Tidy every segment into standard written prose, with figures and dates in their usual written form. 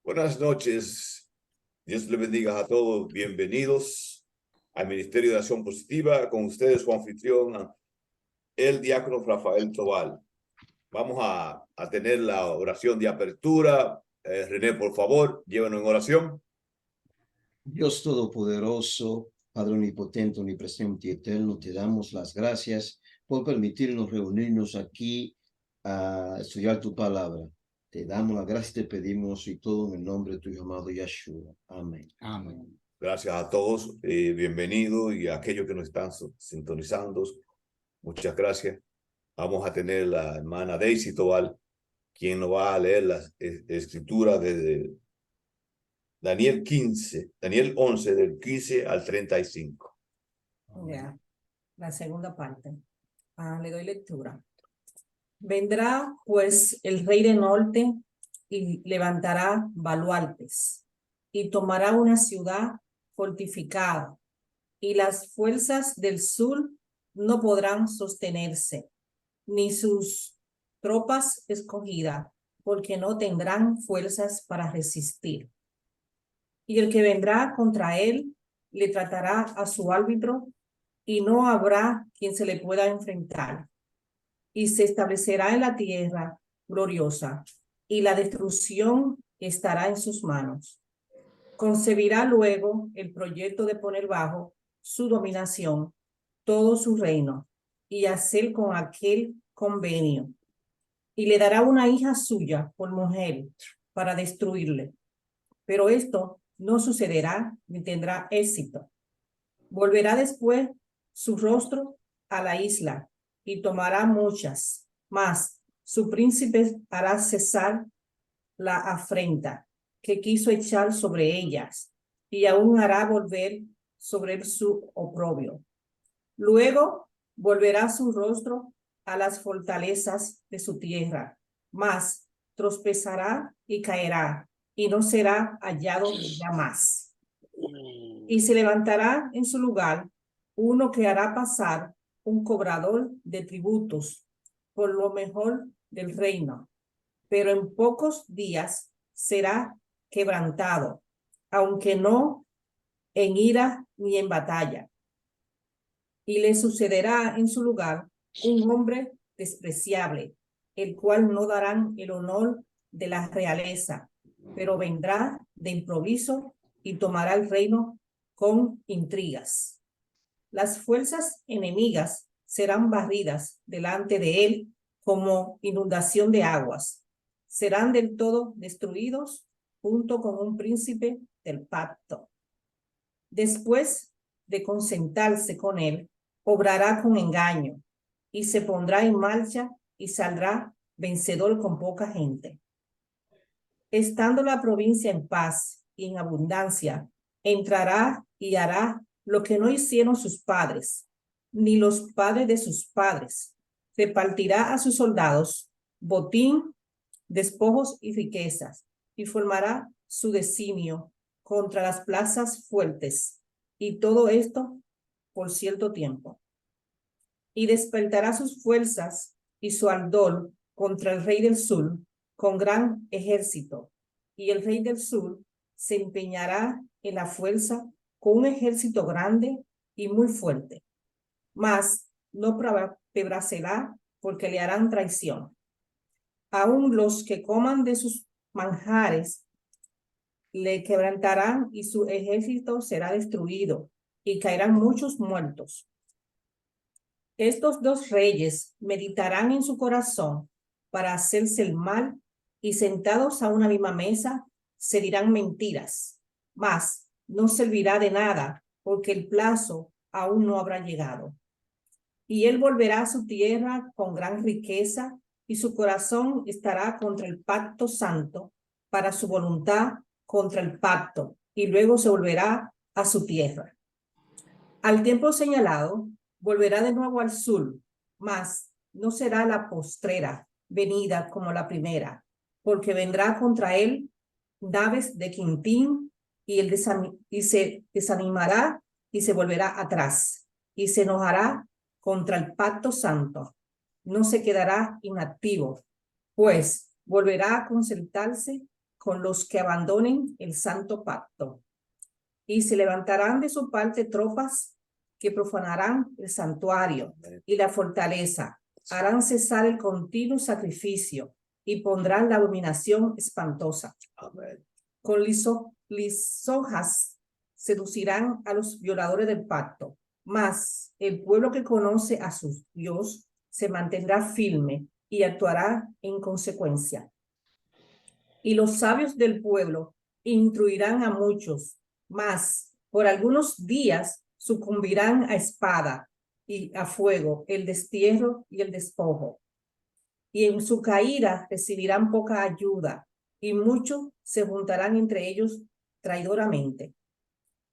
Buenas noches. Dios les bendiga a todos. Bienvenidos al Ministerio de Acción Positiva. Con ustedes, su anfitrión, el diácono Rafael Tobal. Vamos a tener la oración de apertura. René, por favor, llévanos en oración. Dios Todopoderoso, Padre Omnipotente, Omnipresente y Eterno, te damos las gracias por permitirnos reunirnos aquí a estudiar tu palabra. Te damos las gracias y te pedimos y todo en el nombre de tu Hijo amado Yeshua. Amén. Amén. Gracias a todos. Bienvenidos y a aquellos que nos están sintonizando. Muchas gracias. Vamos a tener la hermana Daisy Tobal, quien nos va a leer las escrituras desde Daniel 11, del 15 al 35. Ya, la segunda parte. Le doy lectura. Vendrá pues el rey del norte y levantará baluartes y tomará una ciudad fortificada, y las fuerzas del sur no podrán sostenerse, ni sus tropas escogidas, porque no tendrán fuerzas para resistir. Y el que vendrá contra él le tratará a su árbitro, y no habrá quien se le pueda enfrentar. Y se establecerá en la tierra gloriosa, y la destrucción estará en sus manos. Concebirá luego el proyecto de poner bajo su dominación todo su reino, y hacer con aquel convenio. Y le dará una hija suya por mujer para destruirle. Pero esto no sucederá ni tendrá éxito. Volverá después su rostro a la isla y tomará muchas, mas su príncipe hará cesar la afrenta que quiso echar sobre ellas, y aún hará volver sobre él su oprobio. Luego volverá su rostro a las fortalezas de su tierra, mas tropezará y caerá, y no será hallado ya más. Y se levantará en su lugar uno que hará pasar un cobrador de tributos por lo mejor del reino, pero en pocos días será quebrantado, aunque no en ira ni en batalla. Y le sucederá en su lugar un hombre despreciable, el cual no darán el honor de la realeza, pero vendrá de improviso y tomará el reino con intrigas. Las fuerzas enemigas serán barridas delante de él como inundación de aguas. Serán del todo destruidos junto con un príncipe del pacto. Después de consentarse con él, obrará con engaño y se pondrá en marcha y saldrá vencedor con poca gente. Estando la provincia en paz y en abundancia, entrará y hará lo que no hicieron sus padres, ni los padres de sus padres. Repartirá a sus soldados botín, despojos y riquezas, y formará su designio contra las plazas fuertes, y todo esto por cierto tiempo. Y despertará sus fuerzas y su ardor contra el rey del sur con gran ejército, y el rey del sur se empeñará en la fuerza con un ejército grande y muy fuerte, mas no prevalecerá porque le harán traición. Aún los que coman de sus manjares le quebrantarán, y su ejército será destruido, y caerán muchos muertos. Estos dos reyes meditarán en su corazón para hacerse el mal, y sentados a una misma mesa se dirán mentiras, mas no servirá de nada, porque el plazo aún no habrá llegado. Y él volverá a su tierra con gran riqueza, y su corazón estará contra el pacto santo, para su voluntad contra el pacto, y luego se volverá a su tierra. Al tiempo señalado, volverá de nuevo al sur, mas no será la postrera venida como la primera, porque vendrá contra él naves de Quintín, y se desanimará y se volverá atrás, y se enojará contra el pacto santo. No se quedará inactivo, pues volverá a concertarse con los que abandonen el santo pacto. Y se levantarán de su parte tropas que profanarán el santuario y la fortaleza, harán cesar el continuo sacrificio y pondrán la abominación espantosa. Amén. Con lisonjas seducirán a los violadores del pacto, mas el pueblo que conoce a su Dios se mantendrá firme y actuará en consecuencia. Y los sabios del pueblo instruirán a muchos, mas por algunos días sucumbirán a espada y a fuego, el destierro y el despojo. Y en su caída recibirán poca ayuda, y muchos se juntarán entre ellos traidoramente.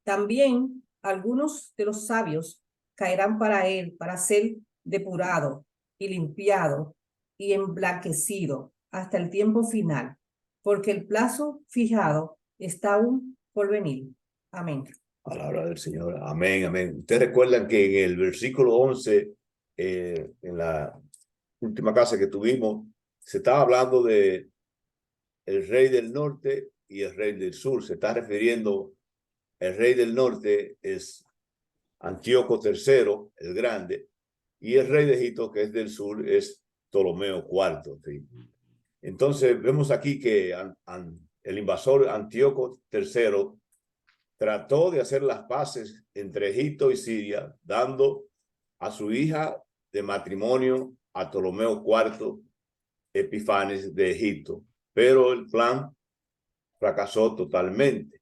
También algunos de los sabios caerán para él, para ser depurado y limpiado y emblanquecido hasta el tiempo final, porque el plazo fijado está aún por venir. Amén. Palabra del Señor. Amén, amén. Ustedes recuerdan que en el versículo 11, en la última clase que tuvimos, se estaba hablando de el rey del norte y el rey del sur. Se está refiriendo, el rey del norte es Antíoco III, el grande, y el rey de Egipto, que es del sur, es Ptolomeo IV. ¿Sí? Entonces, vemos aquí que el invasor Antíoco III trató de hacer las paces entre Egipto y Siria, dando a su hija de matrimonio a Ptolomeo IV Epifanes de Egipto, pero el plan fracasó totalmente.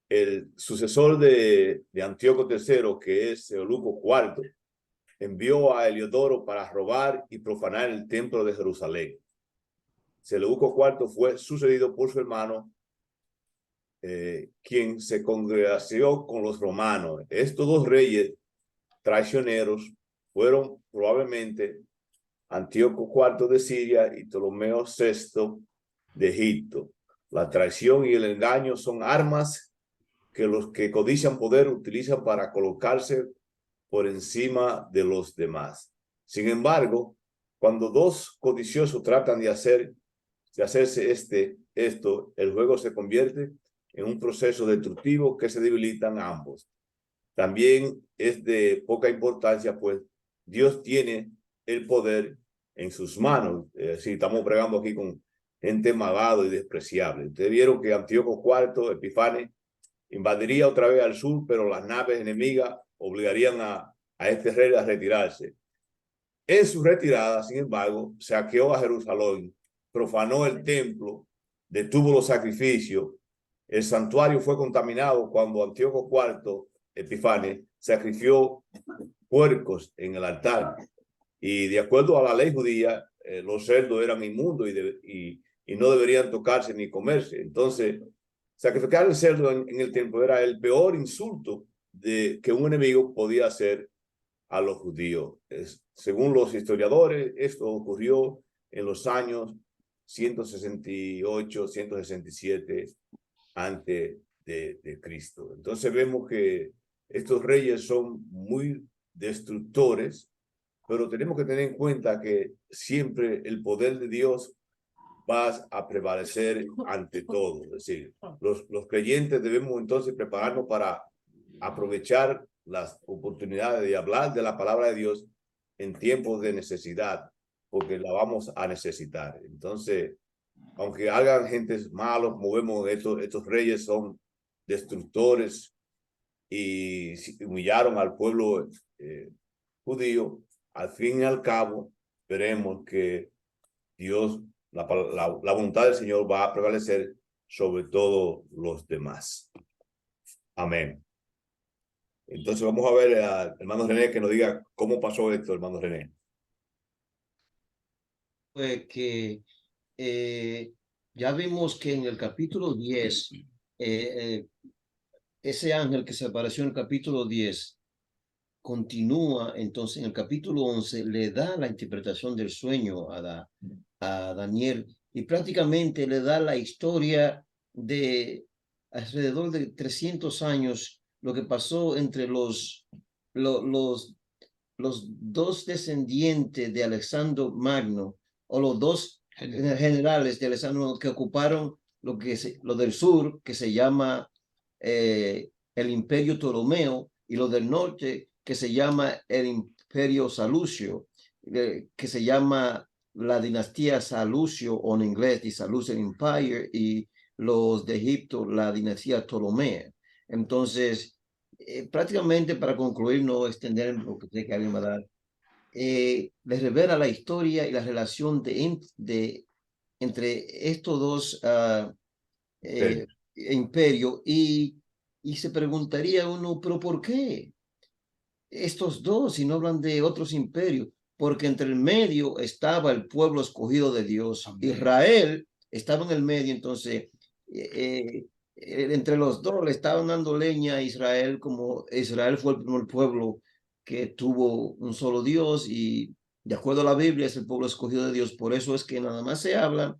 El sucesor de Antíoco III, que es Eunuco IV, envió a Heliodoro para robar y profanar el templo de Jerusalén. Seleuco IV fue sucedido por su hermano, quien se congregació con los romanos. Estos dos reyes traicioneros fueron probablemente Antíoco IV de Siria y Ptolomeo VI de Egipto. La traición y el engaño son armas que los que codician poder utilizan para colocarse por encima de los demás. Sin embargo, cuando dos codiciosos tratan de hacerse esto, el juego se convierte en un proceso destructivo que se debilitan ambos. También es de poca importancia, pues Dios tiene el poder en sus manos. Si estamos bregando aquí con gente malvada y despreciable. Ustedes vieron que Antíoco IV, Epifanes, invadiría otra vez al sur, pero las naves enemigas obligarían a este rey a retirarse. En su retirada, sin embargo, saqueó a Jerusalén, profanó el templo, detuvo los sacrificios. El santuario fue contaminado cuando Antíoco IV, Epifanes, sacrificó puercos en el altar. Y de acuerdo a la ley judía, los cerdos eran inmundos y no deberían tocarse ni comerse. Entonces, sacrificar el cerdo en el templo era el peor insulto que un enemigo podía hacer a los judíos. Según los historiadores, esto ocurrió en los años 168, 167 antes de Cristo. Entonces vemos que estos reyes son muy destructores, pero tenemos que tener en cuenta que siempre el poder de Dios va a prevalecer ante todo. Es decir, los creyentes debemos entonces prepararnos para aprovechar las oportunidades de hablar de la palabra de Dios en tiempos de necesidad, porque la vamos a necesitar. Entonces, aunque hagan gentes malos, como vemos, estos reyes son destructores y humillaron al pueblo judío. Al fin y al cabo, veremos que Dios, la voluntad del Señor va a prevalecer sobre todos los demás. Amén. Entonces vamos a ver al hermano René que nos diga cómo pasó esto, hermano René. Pues que ya vimos que en el capítulo 10, ese ángel que se apareció en el capítulo 10 continúa, entonces en el capítulo 11 le da la interpretación del sueño a Daniel y prácticamente le da la historia de alrededor de 300 años, lo que pasó entre los dos descendientes de Alejandro Magno, o los dos generales de Alejandro que ocuparon lo del sur, que se llama el Imperio Ptolomeo, y lo del norte, que se llama el Imperio Salucio, que se llama la dinastía Salucio, o en inglés, the Seleucid Empire, y los de Egipto, la dinastía Ptolomea. Entonces, prácticamente para concluir, no extender lo que sé que alguien va a dar, les revela la historia y la relación entre estos dos imperios, y se preguntaría uno, pero ¿por qué estos dos si no hablan de otros imperios? Porque entre el medio estaba el pueblo escogido de Dios. Amén. Israel estaba en el medio, entonces entre los dos le estaban dando leña a Israel, como Israel fue el primer pueblo que tuvo un solo Dios, y de acuerdo a la Biblia es el pueblo escogido de Dios. Por eso es que nada más se habla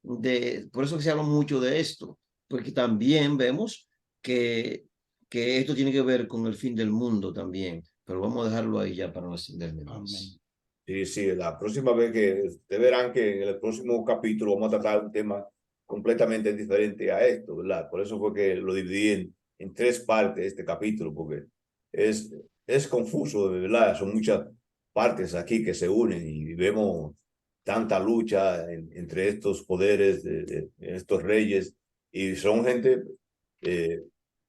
por eso que se habla mucho de esto, porque también vemos que esto tiene que ver con el fin del mundo también, pero vamos a dejarlo ahí ya para no extenderme más. Sí, sí, la próxima vez que ustedes verán que en el próximo capítulo vamos a tratar un tema completamente diferente a esto, ¿verdad? Por eso fue que lo dividí en tres partes este capítulo, porque es confuso, ¿verdad? Son muchas partes aquí que se unen y vemos tanta lucha entre estos poderes, estos reyes, y son gente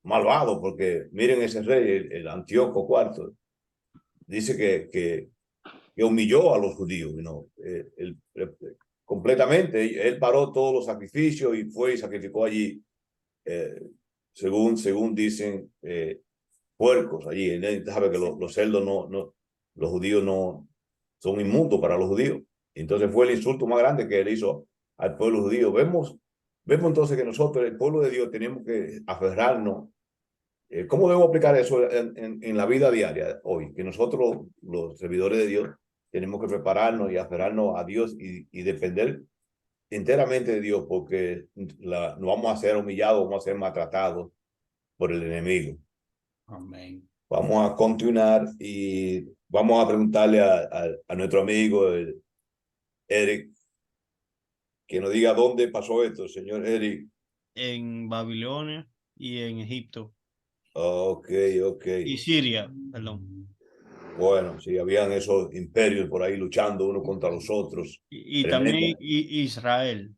malvado, porque miren ese rey, el Antíoco IV, dice que humilló a los judíos, ¿no? Completamente, él paró todos los sacrificios y fue y sacrificó allí, eh, según dicen, puercos allí. Él sabe que los cerdos los judíos no son inmundos para los judíos. Entonces fue el insulto más grande que él hizo al pueblo judío. Vemos entonces que nosotros, el pueblo de Dios, tenemos que aferrarnos. ¿Cómo debemos aplicar eso en la vida diaria hoy? Que nosotros, los servidores de Dios, tenemos que prepararnos y aferrarnos a Dios y depender enteramente de Dios, porque no vamos a ser humillados, vamos a ser maltratados por el enemigo. Amén. Vamos a continuar y vamos a preguntarle a nuestro amigo Eric, que nos diga dónde pasó esto, señor Eric. En Babilonia y en Egipto. Ok, ok. Y Siria, perdón. Bueno, sí, habían esos imperios por ahí luchando unos contra los otros. Y Tremenda. también Israel.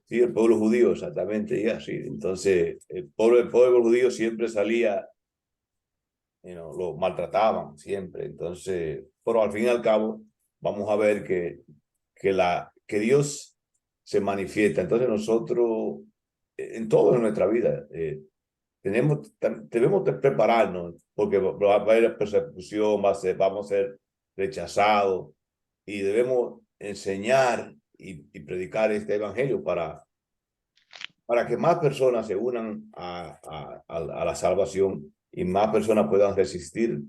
Sí, el pueblo judío, exactamente, ya, sí. Entonces, el pueblo judío siempre salía, lo maltrataban siempre. Entonces, pero al fin y al cabo, vamos a ver que Dios se manifiesta. Entonces, nosotros, en todo en nuestra vida, debemos de prepararnos, porque va a haber persecución, vamos a ser rechazados, y debemos enseñar y predicar este evangelio para que más personas se unan a la salvación y más personas puedan resistir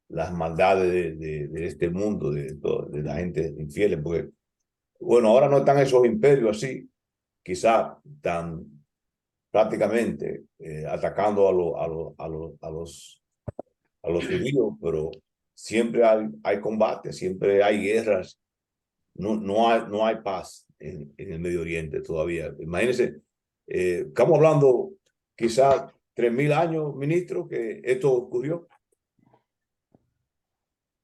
las maldades de este mundo, de la gente infiel. Porque, bueno, ahora no están esos imperios así, quizá tan prácticamente atacando a los judíos, pero siempre hay combate, siempre hay guerras, no hay paz en el Medio Oriente todavía. Imagínense, estamos hablando quizás 3000 años, ministro, que esto ocurrió.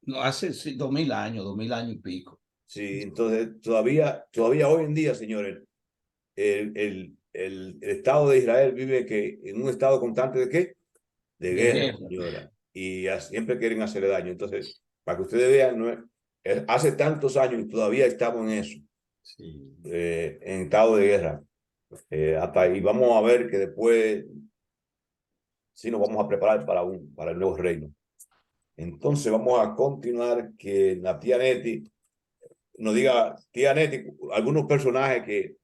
No, hace 2000 años y pico. Sí, entonces todavía hoy en día, señores, el Estado de Israel vive en un estado constante de ¿qué? De guerra, señora. Y siempre quieren hacerle daño. Entonces, para que ustedes vean, hace tantos años y todavía estamos en eso, Sí. en estado de guerra. Hasta ahí vamos a ver que después sí nos vamos a preparar para el nuevo reino. Entonces vamos a continuar, que la tía Neti nos diga, tía Neti, algunos personajes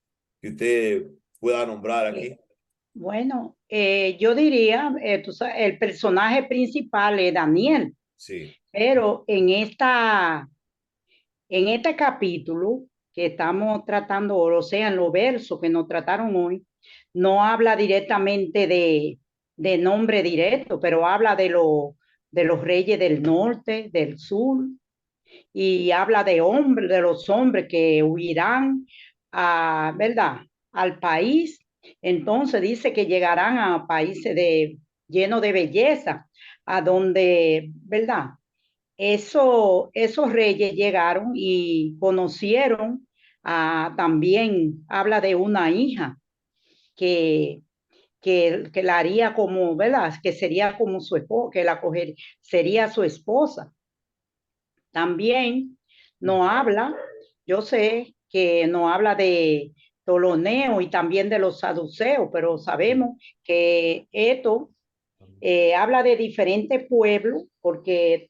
que usted pueda nombrar aquí. Bueno, yo diría, el personaje principal es Daniel, Sí, pero en este capítulo que estamos tratando, o sea, en los versos que nos trataron hoy, no habla directamente de nombre directo, pero habla de los reyes del norte, del sur, y habla de los hombres que huirán ¿verdad? Al país Entonces dice que llegarán a países llenos de belleza, a donde, ¿verdad? Esos reyes llegaron y conocieron también, habla de una hija que, que la haría como, ¿verdad? Que sería como su esposa, que sería su esposa. También no habla, yo sé que no habla de Ptolomeo y también de los saduceos, pero sabemos que esto habla de diferentes pueblos, porque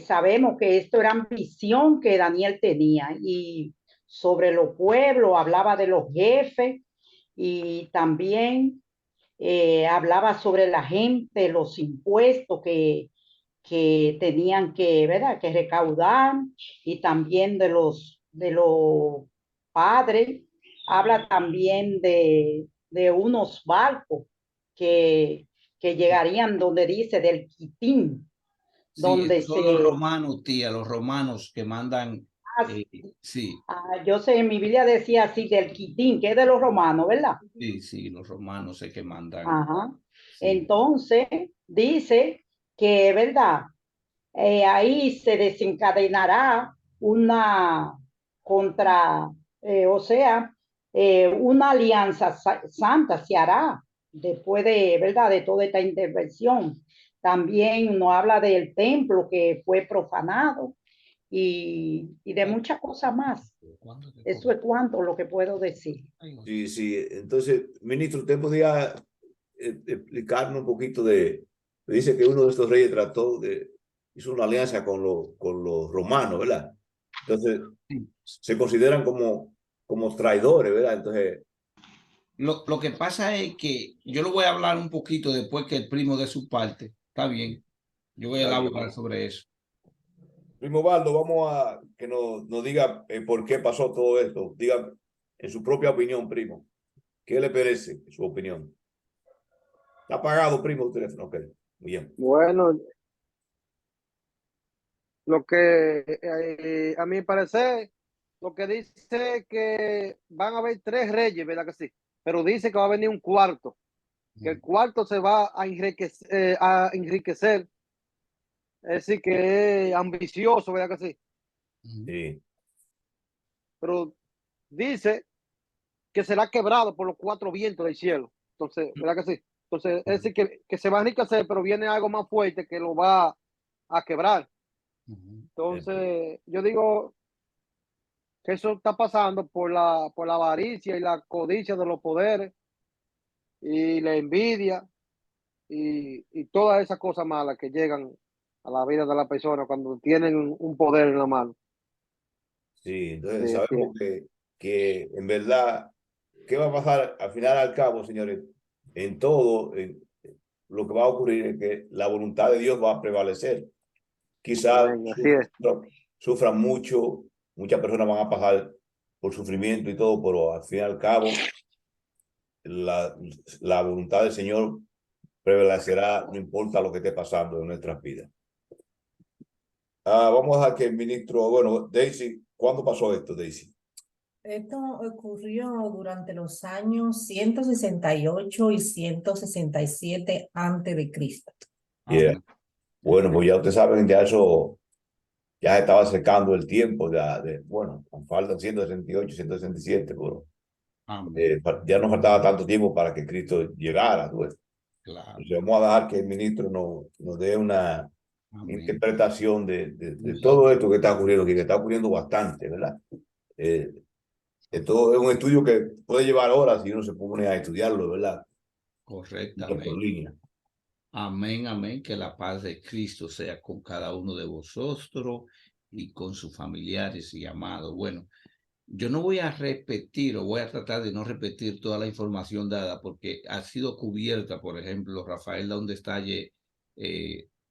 sabemos que esto era visión que Daniel tenía, y sobre los pueblos hablaba de los jefes, y también hablaba sobre la gente, los impuestos que tenían que, ¿verdad?, que recaudar, y también de los padres. Habla también de unos barcos que llegarían donde dice del Quitín, Sí, donde esos son los romanos, tía, los romanos que mandan. Sí, yo sé, en mi Biblia decía así, del Quitín, que es de los romanos, ¿verdad? sí, los romanos sé que mandan. Ajá. Sí. Entonces, dice que, ¿verdad? Ahí se desencadenará una contra, o sea, una alianza santa se hará después de, ¿verdad?, de toda esta intervención. También nos habla del templo que fue profanado, y de muchas cosas más. Eso es cuanto lo que puedo decir. Sí, sí. Entonces, ministro, usted podría explicarnos un poquito de, dice que uno de estos reyes hizo una alianza con los romanos, ¿verdad? Entonces, se consideran como traidores, ¿verdad? Entonces, Lo que pasa es que yo lo voy a hablar un poquito después que el primo de su parte. Está bien. Yo voy a elaborar sobre eso. primo Baldo, vamos a que nos diga por qué pasó todo esto. Diga en su propia opinión, primo. ¿Qué le parece su opinión? Está apagado, primo, el teléfono. Ok, muy bien. Bueno, lo que a mi parecer, lo que dice que van a haber tres reyes, ¿verdad que sí? Pero dice que va a venir un cuarto, que el cuarto se va a enriquecer, es decir, que es ambicioso, ¿verdad que sí? Sí. Pero dice que será quebrado por los cuatro vientos del cielo. Entonces, ¿verdad que sí? Entonces, es decir, que se va a enriquecer, pero viene algo más fuerte que lo va a quebrar. Entonces, yo digo que eso está pasando por la avaricia y la codicia de los poderes y la envidia y todas esas cosas malas que llegan a la vida de la persona cuando tienen un poder en la mano. Sí, entonces Sí, así es. sabemos que en verdad, ¿qué va a pasar al final al cabo, señores? En todo, lo que va a ocurrir es que la voluntad de Dios va a prevalecer. Quizás Amén, así es. sufran mucho, muchas personas van a pasar por sufrimiento y todo, pero al fin y al cabo, la, la voluntad del Señor prevalecerá, no importa lo que esté pasando en nuestras vidas. Vamos a dejar que el ministro, bueno, Daisy, ¿cuándo pasó esto, Daisy? Esto ocurrió durante los años 168 y 167 antes de Cristo. Yeah. Bueno, pues ya ustedes saben, ya eso ya estaba acercando el tiempo, bueno, faltan 168, 167, pero ya no faltaba tanto tiempo para que Cristo llegara. Pues. Claro. Entonces vamos a dejar que el ministro nos dé una interpretación de todo esto que está ocurriendo, que está ocurriendo bastante, ¿verdad? Esto es un estudio que puede llevar horas y uno se pone a estudiarlo, ¿verdad? Correctamente. Por línea. Amén, amén. Que la paz de Cristo sea con cada uno de vosotros y con sus familiares y amados. Bueno, yo no voy a repetir o voy a tratar de no repetir toda la información dada porque ha sido cubierta, por ejemplo, Rafael da un detalle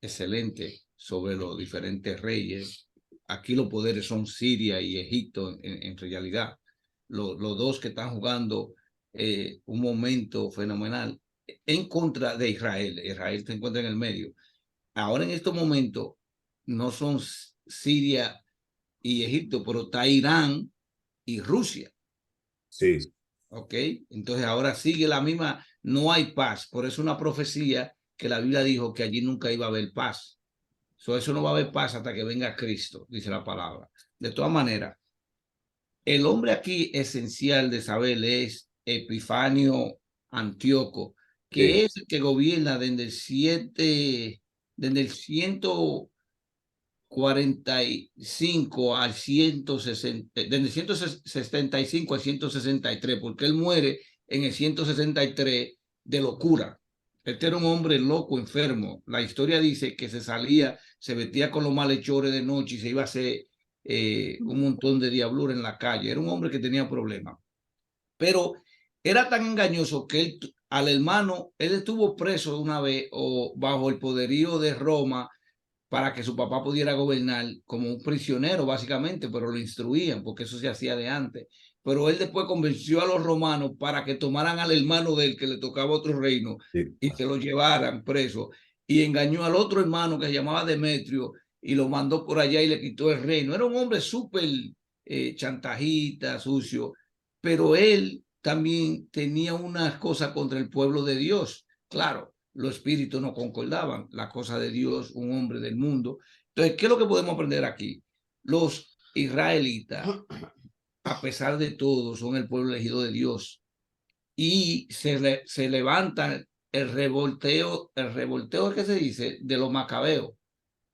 excelente sobre los diferentes reyes. Aquí los poderes son Siria y Egipto en realidad. Los dos que están jugando un momento fenomenal en contra de Israel. Israel se encuentra en el medio. Ahora en estos momentos no son Siria y Egipto, pero está Irán y Rusia. Sí. ¿ok? Entonces ahora sigue la misma, no hay paz. Por eso una profecía que la Biblia dijo que allí nunca iba a haber paz. Eso no va a haber paz hasta que venga Cristo, dice la palabra. De todas maneras, el hombre aquí esencial de saber es Epifanio Antíoco, que Sí. es el que gobierna desde el 145 al 160, desde el 175 al 163, porque él muere en el 163 de locura. Este era un hombre loco, enfermo. La historia dice que se salía, se vestía con los malhechores de noche y se iba a hacer un montón de diablura en la calle. Era un hombre que tenía problemas. Pero era tan engañoso que él, al hermano, él estuvo preso una vez o bajo el poderío de Roma para que su papá pudiera gobernar como un prisionero, básicamente, pero lo instruían, porque eso se hacía de antes. Pero él después convenció a los romanos para que tomaran al hermano de él, que le tocaba otro reino, Sí. y se lo llevaran preso. Y engañó al otro hermano que se llamaba Demetrio y lo mandó por allá y le quitó el reino. Era un hombre súper chantajista, sucio, pero él también tenía unas cosas contra el pueblo de Dios. Claro, los espíritus no concordaban, la cosa de Dios, un hombre del mundo. Entonces, ¿qué es lo que podemos aprender aquí? Los israelitas, a pesar de todo, son el pueblo elegido de Dios y se levanta el revolteo que se dice de los macabeos,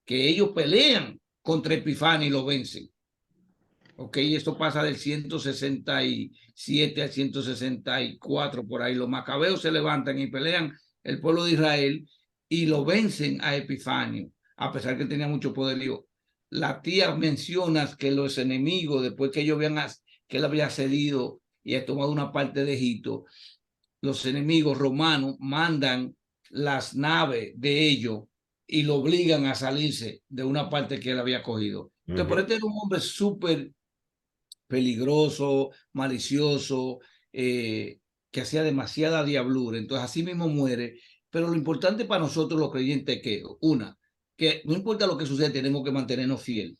que ellos pelean contra Epifanio y lo vencen. Ok, esto pasa del 167 al 164, por ahí. Los macabeos se levantan y pelean el pueblo de Israel y lo vencen a Epifanio, a pesar que tenía mucho poderío. La tía menciona que los enemigos, después que ellos vean que él había cedido y ha tomado una parte de Egipto, los enemigos romanos mandan las naves de ellos y lo obligan a salirse de una parte que él había cogido. Entonces, por este era un hombre súper peligroso, malicioso, que hacía demasiada diablura. Entonces, así mismo muere. Pero lo importante para nosotros los creyentes es que, que no importa lo que suceda, tenemos que mantenernos fieles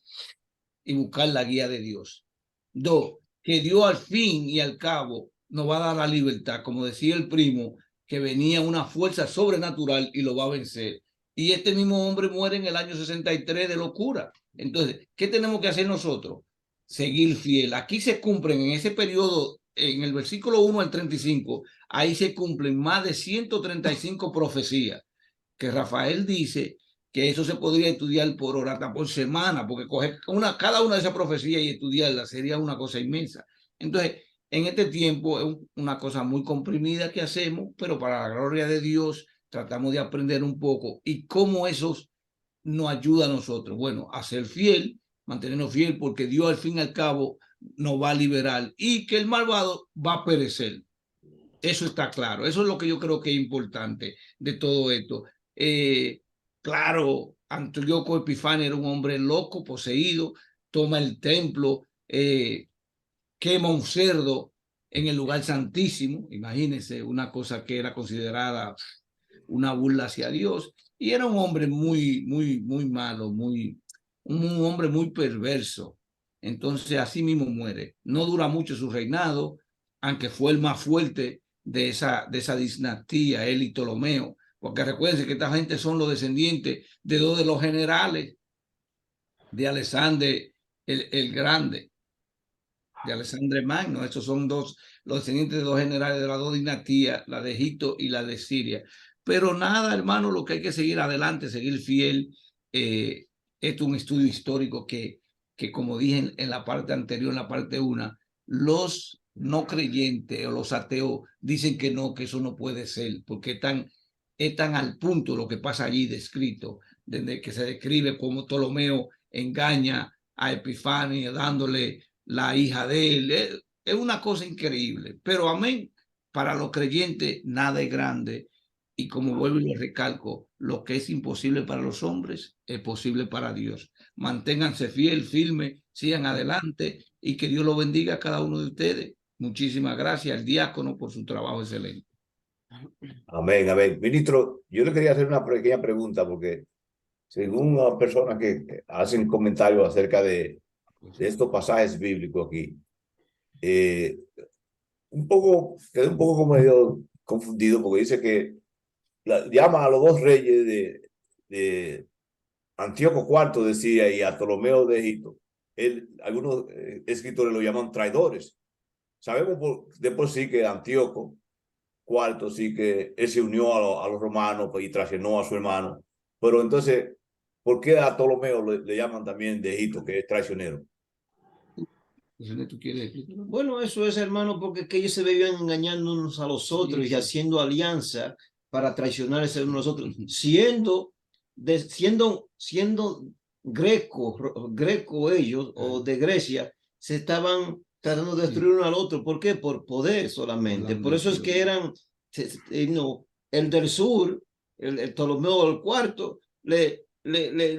y buscar la guía de Dios. Dos, que Dios al fin y al cabo nos va a dar la libertad, como decía el primo, que venía una fuerza sobrenatural y lo va a vencer. Y este mismo hombre muere en el año 63 de locura. Entonces, ¿qué tenemos que hacer nosotros? Seguir fiel. Aquí se cumplen en ese periodo, en el versículo 1 al 35, ahí se cumplen más de 135 profecías que Rafael dice que eso se podría estudiar por hora, hasta por semana, porque coger cada una de esas profecías y estudiarla sería una cosa inmensa. Entonces, en este tiempo es una cosa muy comprimida que hacemos, pero para la gloria de Dios tratamos de aprender un poco y cómo eso nos ayuda a nosotros. Bueno, a ser fiel, mantenernos fiel, porque Dios al fin y al cabo nos va a liberar y que el malvado va a perecer. Eso está claro. Eso es lo que yo creo que es importante de todo esto. Claro, Antíoco Epifanio era un hombre loco, poseído, toma el templo, quema un cerdo en el lugar santísimo. Imagínense, una cosa que era considerada una burla hacia Dios. Y era un hombre muy malo, un hombre muy perverso. Entonces, así mismo muere. No dura mucho su reinado, aunque fue el más fuerte de esa dinastía, él y Ptolomeo. Porque recuerden que esta gente son los descendientes de dos de los generales de Alexander el Grande, de Alexandre Magno. Estos son los descendientes de dos generales de las dos dinastías, la de Egipto y la de Siria. Pero nada, hermano, lo que hay que seguir adelante, seguir fiel. Esto es un estudio histórico que como dije en la parte anterior, en la parte 1, los no creyentes o los ateos dicen que no, que eso no puede ser, porque es tan al punto lo que pasa allí descrito, desde que se describe cómo Ptolomeo engaña a Epifanio dándole la hija de él. Es una cosa increíble, pero amén, para los creyentes nada es grande. Y como vuelvo y les recalco, lo que es imposible para los hombres es posible para Dios. Manténganse fiel, firme, sigan adelante y que Dios lo bendiga a cada uno de ustedes. Muchísimas gracias al diácono por su trabajo excelente. Amén, amén. Ministro, yo le quería hacer una pequeña pregunta porque según las personas que hacen comentarios acerca de estos pasajes bíblicos aquí, quedé un poco como medio confundido porque dice que llama a los dos reyes de Antíoco IV, decía, y a Ptolomeo de Egipto. Algunos escritores lo llaman traidores. Sabemos de por sí que Antíoco IV sí que él se unió a los romanos y traicionó a su hermano. Pero entonces, ¿por qué a Ptolomeo le llaman también de Egipto, que es traicionero? ¿Tú quieres explicarlo? Bueno, eso es, hermano, porque que ellos se vivían engañando unos a los otros y haciendo alianza para traicionarse unos a los otros, siendo greco ellos o de Grecia, se estaban tratando de destruir uno al otro. ¿Por qué? Por poder solamente. Por eso es que eran, no, el del sur, el Ptolomeo el cuarto, le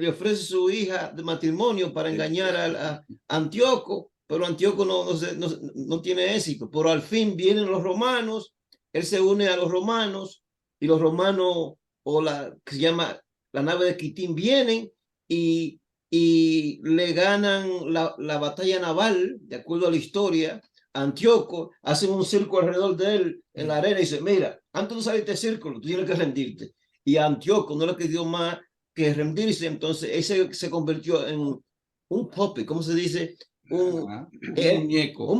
ofrece su hija de matrimonio para engañar a Antíoco, pero Antíoco no tiene éxito. Pero al fin vienen los romanos, él se une a los romanos y los romanos, o la que se llama la nave de Quitín, vienen y le ganan la batalla naval, de acuerdo a la historia. Antíoco, hacen un círculo alrededor de él en la arena y dice, mira, antes de salir de este círculo, tú tienes que rendirte. Y a Antíoco no le quedó más que rendirse, entonces ese se convirtió en un puppet, ¿cómo se dice? Un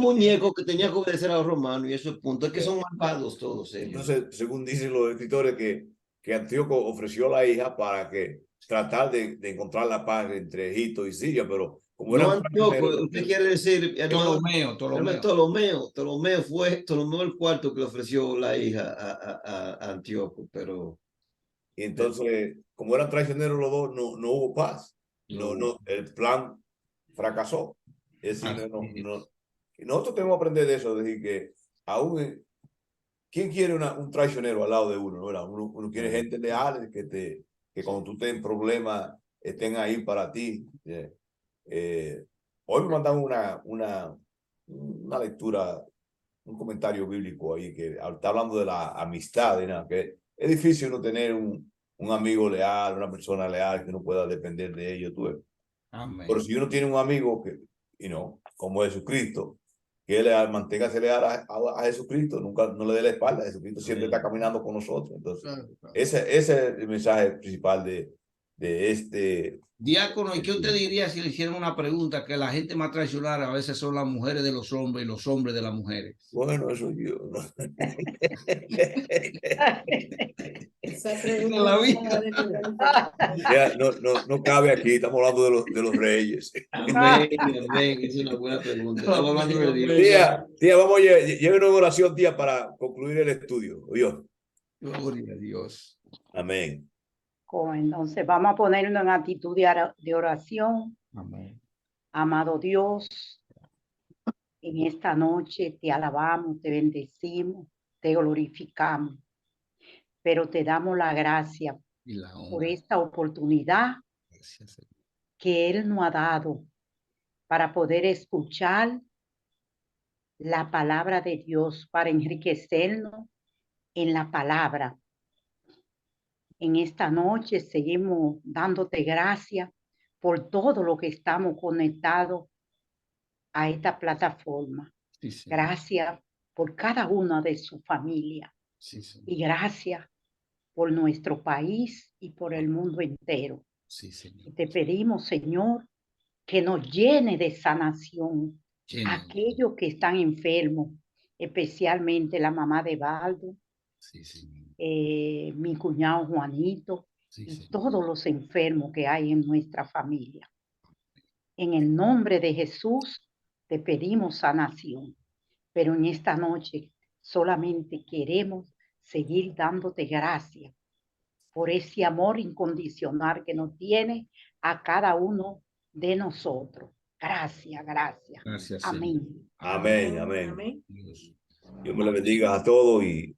muñeco que tenía que obedecer a los romanos, y eso es punto, es que son malvados todos ellos. Entonces, según dicen los escritores, que Antíoco ofreció la hija para que tratar de encontrar la paz entre Egipto y Siria, pero como No, eran Antíoco, usted quiere decir, hermano, Ptolomeo fue Ptolomeo el cuarto que le ofreció la hija a Antíoco, pero... Y entonces, como eran traicioneros los dos, no hubo paz. El plan fracasó. Es decir, y nosotros tenemos que aprender de eso, es decir, que aún, ¿quién quiere un traicionero al lado de uno? ¿Verdad? Uno quiere gente leal, que cuando tú estés en problemas estén ahí para ti. Hoy me mandaron una lectura, un comentario bíblico ahí que está hablando de la amistad, ¿no? Que es difícil uno tener un amigo leal, una persona leal que uno pueda depender de ellos. Pero si uno tiene un amigo como Jesucristo, que él manténgase leal a Jesucristo, nunca no le dé la espalda. Jesucristo siempre está caminando con nosotros. Entonces, ese es el mensaje principal de este. Diácono, ¿y qué usted diría si le hicieran una pregunta que la gente más traicionera a veces son las mujeres de los hombres y los hombres de las mujeres? Bueno, eso yo, ¿no? Esa pregunta No cabe aquí, estamos hablando de los reyes. Amén, es una buena pregunta. Estamos hablando de Dios. Tía, vamos, llévenos en oración, tía, para concluir el estudio. Dios. Gloria a Dios. Amén. Entonces vamos a ponernos en actitud de oración. Amén. Amado Dios, en esta noche te alabamos, te bendecimos, te glorificamos, pero te damos la gracia por esta oportunidad que Él nos ha dado para poder escuchar la palabra de Dios, para enriquecernos en la palabra. En esta noche seguimos dándote gracias por todo lo que estamos conectados a esta plataforma. Gracias por cada una de su familia. Y gracias por nuestro país y por el mundo entero. Y te pedimos, Señor, que nos llene de sanación aquellos que están enfermos, especialmente la mamá de Baldo, mi cuñado Juanito, y todos los enfermos que hay en nuestra familia. En el nombre de Jesús te pedimos sanación, pero en esta noche solamente queremos seguir dándote gracias por ese amor incondicional que nos tiene a cada uno de nosotros. Gracias, gracias. Amén. Amén, amén. Dios me le bendiga a todos y